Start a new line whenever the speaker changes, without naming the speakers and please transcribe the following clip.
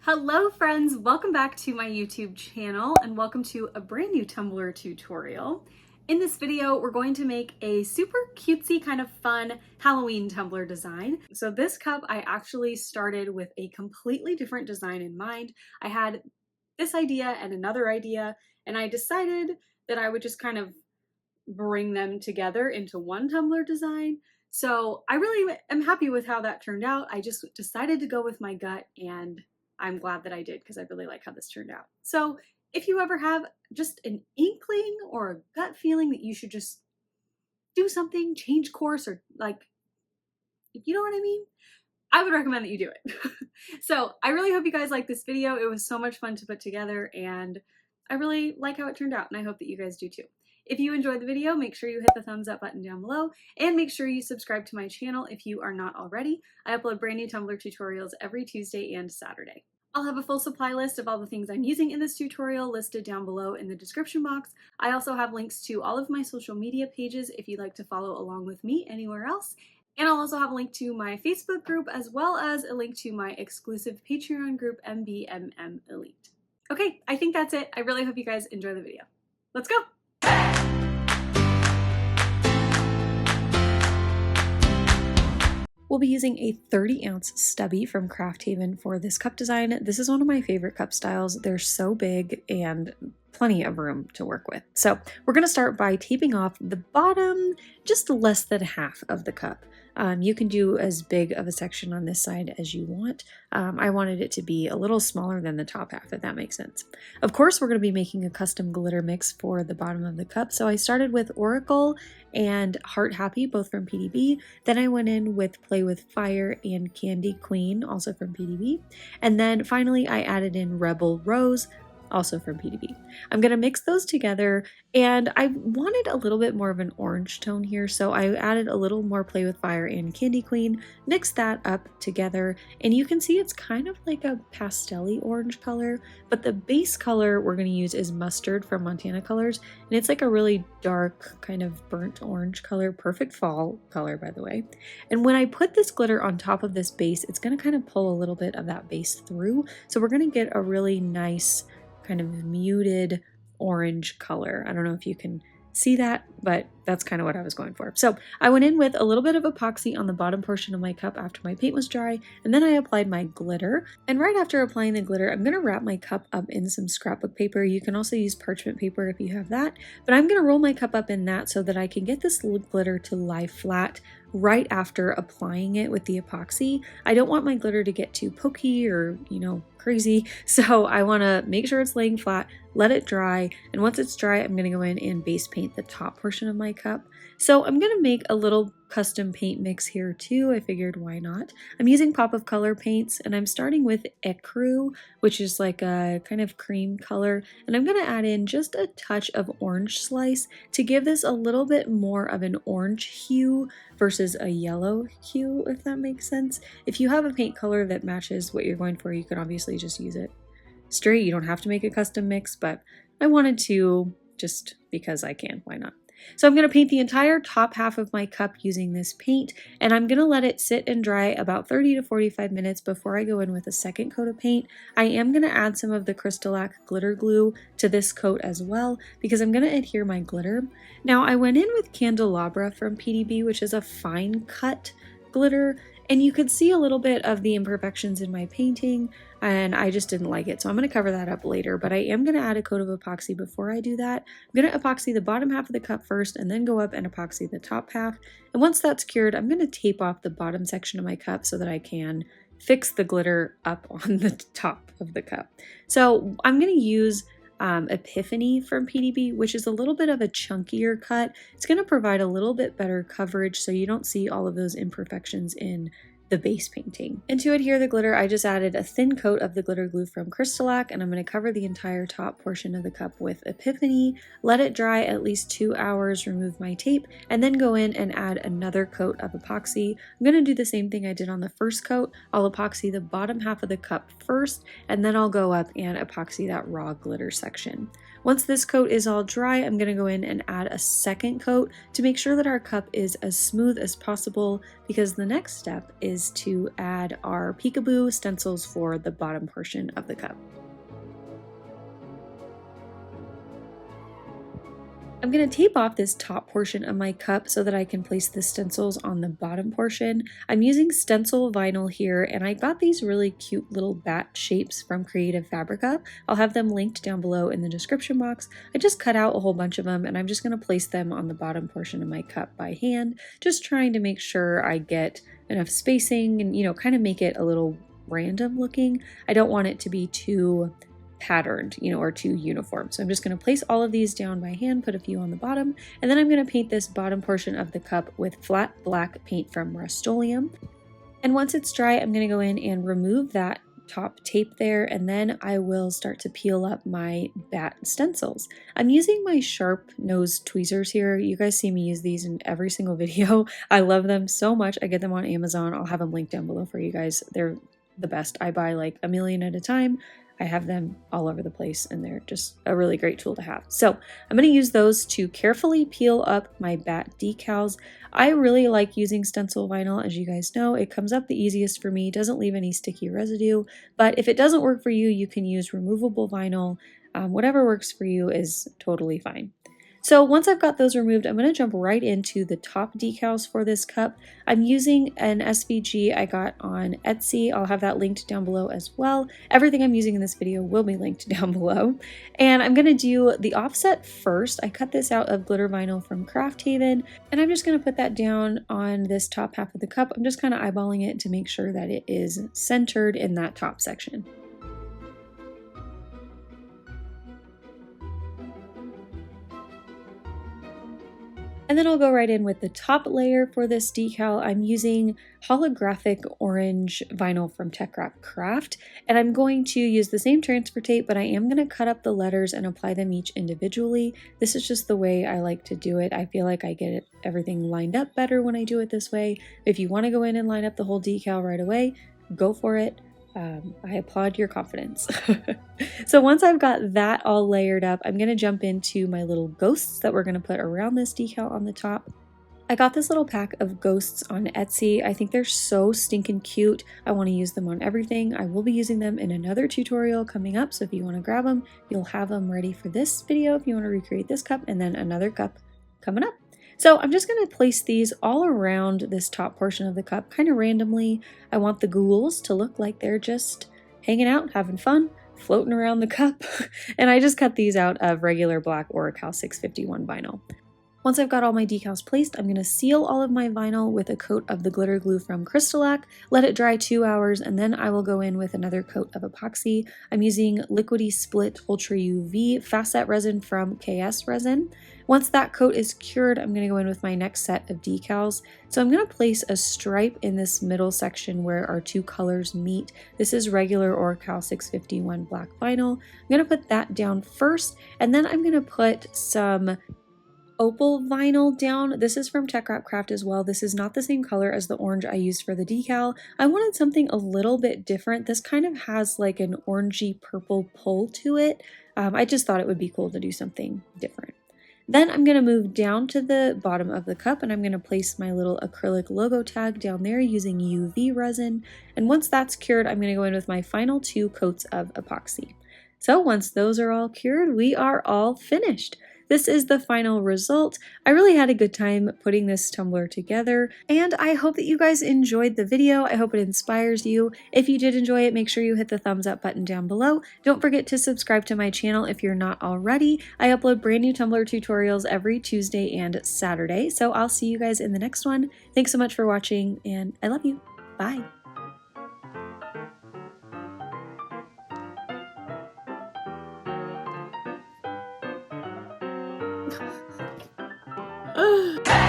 Hello friends, welcome back to my YouTube channel and welcome to a brand new Tumbler tutorial. In this video, we're going to make a super cutesy kind of fun Halloween tumbler design. So this cup, I actually started with a completely different design in mind. I had this idea and another idea, and I decided that I would just kind of bring them together into one tumbler design. So I really am happy with how that turned out. I just decided to go with my gut, and I'm glad that I did because I really like how this turned out. So if you ever have just an inkling or a gut feeling that you should just do something, change course, or you know what I mean? I would recommend that you do it. So I really hope you guys like this video. It was so much fun to put together and I really like how it turned out and I hope that you guys do too. If you enjoyed the video, make sure you hit the thumbs up button down below and make sure you subscribe to my channel if you are not already. I upload brand new Tumbler tutorials every Tuesday and Saturday. I'll have a full supply list of all the things I'm using in this tutorial listed down below in the description box. I also have links to all of my social media pages if you'd like to follow along with me anywhere else. And I'll also have a link to my Facebook group as well as a link to my exclusive Patreon group, MBMM Elite. Okay, I think that's it. I really hope you guys enjoy the video. Let's go! We'll be using a 30-ounce stubby from Craft Haven for this cup design. This is one of my favorite cup styles. They're so big and plenty of room to work with. So we're going to start by taping off the bottom, just less than half of the cup. You can do as big of a section on this side as you want. I wanted it to be a little smaller than the top half, if that makes sense. Of course, we're going to be making a custom glitter mix for the bottom of the cup. So I started with Oracle and Heart Happy, both from PDB. Then I went in with Play with Fire and Candy Queen, also from PDB. And then finally I added in Rebel Rose, also from PDB. I'm going to mix those together and I wanted a little bit more of an orange tone here, so I added a little more Play with Fire and Candy Queen, mixed that up together, and you can see it's kind of like a pastel-y orange color, but the base color we're going to use is Mustard from Montana Colors, and it's like a really dark kind of burnt orange color, perfect fall color by the way. And when I put this glitter on top of this base, it's going to kind of pull a little bit of that base through, so we're going to get a really nice kind of muted orange color. I don't know if you can see that, but that's kind of what I was going for. So I went in with a little bit of epoxy on the bottom portion of my cup after my paint was dry, and then I applied my glitter. And right after applying the glitter, I'm going to wrap my cup up in some scrapbook paper. You can also use parchment paper if you have that, but I'm going to roll my cup up in that so that I can get this glitter to lie flat right after applying it with the epoxy. I don't want my glitter to get too pokey or, crazy, so I want to make sure it's laying flat, let it dry, and once it's dry, I'm going to go in and base paint the top portion of my cup. So I'm going to make a little custom paint mix here too. I figured why not. I'm using Pop of Color paints and I'm starting with Ecru, which is like a kind of cream color, and I'm going to add in just a touch of orange slice to give this a little bit more of an orange hue versus a yellow hue, if that makes sense. If you have a paint color that matches what you're going for, you could obviously just use it straight. You don't have to make a custom mix, but I wanted to just because I can, why not? So I'm going to paint the entire top half of my cup using this paint, and I'm going to let it sit and dry about 30 to 45 minutes before I go in with a second coat of paint. I am going to add some of the Crystalac glitter glue to this coat as well because I'm going to adhere my glitter. Now I went in with Candelabra from PDB, which is a fine cut glitter, and you could see a little bit of the imperfections in my painting, and I just didn't like it, so I'm going to cover that up later, but I am going to add a coat of epoxy before I do that. I'm going to epoxy the bottom half of the cup first, and then go up and epoxy the top half, and once that's cured, I'm going to tape off the bottom section of my cup so that I can fix the glitter up on the top of the cup. So I'm going to use Epiphany from PDB, which is a little bit of a chunkier cut. It's going to provide a little bit better coverage so you don't see all of those imperfections in the base painting. And to adhere the glitter, I just added a thin coat of the glitter glue from Crystalac, and I'm going to cover the entire top portion of the cup with Epiphany, let it dry at least 2 hours, remove my tape, and then go in and add another coat of epoxy. I'm going to do the same thing I did on the first coat. I'll epoxy the bottom half of the cup first, and then I'll go up and epoxy that raw glitter section. Once this coat is all dry, I'm going to go in and add a second coat to make sure that our cup is as smooth as possible, because the next step is is to add our peekaboo stencils for the bottom portion of the cup. I'm going to tape off this top portion of my cup so that I can place the stencils on the bottom portion. I'm using stencil vinyl here, and I got these really cute little bat shapes from Creative Fabrica. I'll have them linked down below in the description box. I just cut out a whole bunch of them, and I'm just going to place them on the bottom portion of my cup by hand, just trying to make sure I get enough spacing and, you know, kind of make it a little random looking. I don't want it to be too patterned, you know, or too uniform. So I'm just going to place all of these down by hand, put a few on the bottom, and then I'm going to paint this bottom portion of the cup with flat black paint from Rustoleum. And once it's dry, I'm going to go in and remove that top tape there, and then I will start to peel up my bat stencils. I'm using my sharp nose tweezers here. You guys see me use these in every single video. I love them so much. I get them on Amazon. I'll have them linked down below for you guys. They're the best. I buy like a million at a time. I have them all over the place, and they're just a really great tool to have. So I'm going to use those to carefully peel up my bat decals. I really like using stencil vinyl. As you guys know, it comes up the easiest for me, doesn't leave any sticky residue, but if it doesn't work for you, you can use removable vinyl. Whatever works for you is totally fine. So once I've got those removed, I'm going to jump right into the top decals for this cup. I'm using an SVG I got on Etsy. I'll have that linked down below as well. Everything I'm using in this video will be linked down below. And I'm going to do the offset first. I cut this out of glitter vinyl from Craft Haven, and I'm just going to put that down on this top half of the cup. I'm just kind of eyeballing it to make sure that it is centered in that top section. And then I'll go right in with the top layer for this decal. I'm using holographic orange vinyl from Tech Wrap Craft, and I'm going to use the same transfer tape, but I am going to cut up the letters and apply them each individually. This is just the way I like to do it. I feel like I get everything lined up better when I do it this way. If you want to go in and line up the whole decal right away, go for it. I applaud your confidence. So once I've got that all layered up, I'm going to jump into my little ghosts that we're going to put around this decal on the top. I got this little pack of ghosts on Etsy. I think they're so stinking cute. I want to use them on everything. I will be using them in another tutorial coming up, so if you want to grab them, you'll have them ready for this video if you want to recreate this cup, and then another cup coming up. So I'm just going to place these all around this top portion of the cup, kind of randomly. I want the ghouls to look like they're just hanging out, having fun, floating around the cup. And I just cut these out of regular black Oracal 651 vinyl. Once I've got all my decals placed, I'm going to seal all of my vinyl with a coat of the glitter glue from Crystalac, let it dry 2 hours, and then I will go in with another coat of epoxy. I'm using Liquidy Split Ultra UV Fast Set Resin from KS Resin. Once that coat is cured, I'm going to go in with my next set of decals. So I'm going to place a stripe in this middle section where our two colors meet. This is regular Oracal 651 black vinyl. I'm going to put that down first, and then I'm going to put some opal vinyl down. This is from Tech Wrap Craft as well. This is not the same color as the orange I used for the decal. I wanted something a little bit different. This kind of has like an orangey purple pull to it. I just thought it would be cool to do something different. Then I'm going to move down to the bottom of the cup, and I'm going to place my little acrylic logo tag down there using UV resin. And once that's cured, I'm going to go in with my final 2 coats of epoxy. So once those are all cured, we are all finished. This is the final result. I really had a good time putting this tumbler together, and I hope that you guys enjoyed the video. I hope it inspires you. If you did enjoy it, make sure you hit the thumbs up button down below. Don't forget to subscribe to my channel if you're not already. I upload brand new tumbler tutorials every Tuesday and Saturday, so I'll see you guys in the next one. Thanks so much for watching, and I love you. Bye. Ugh.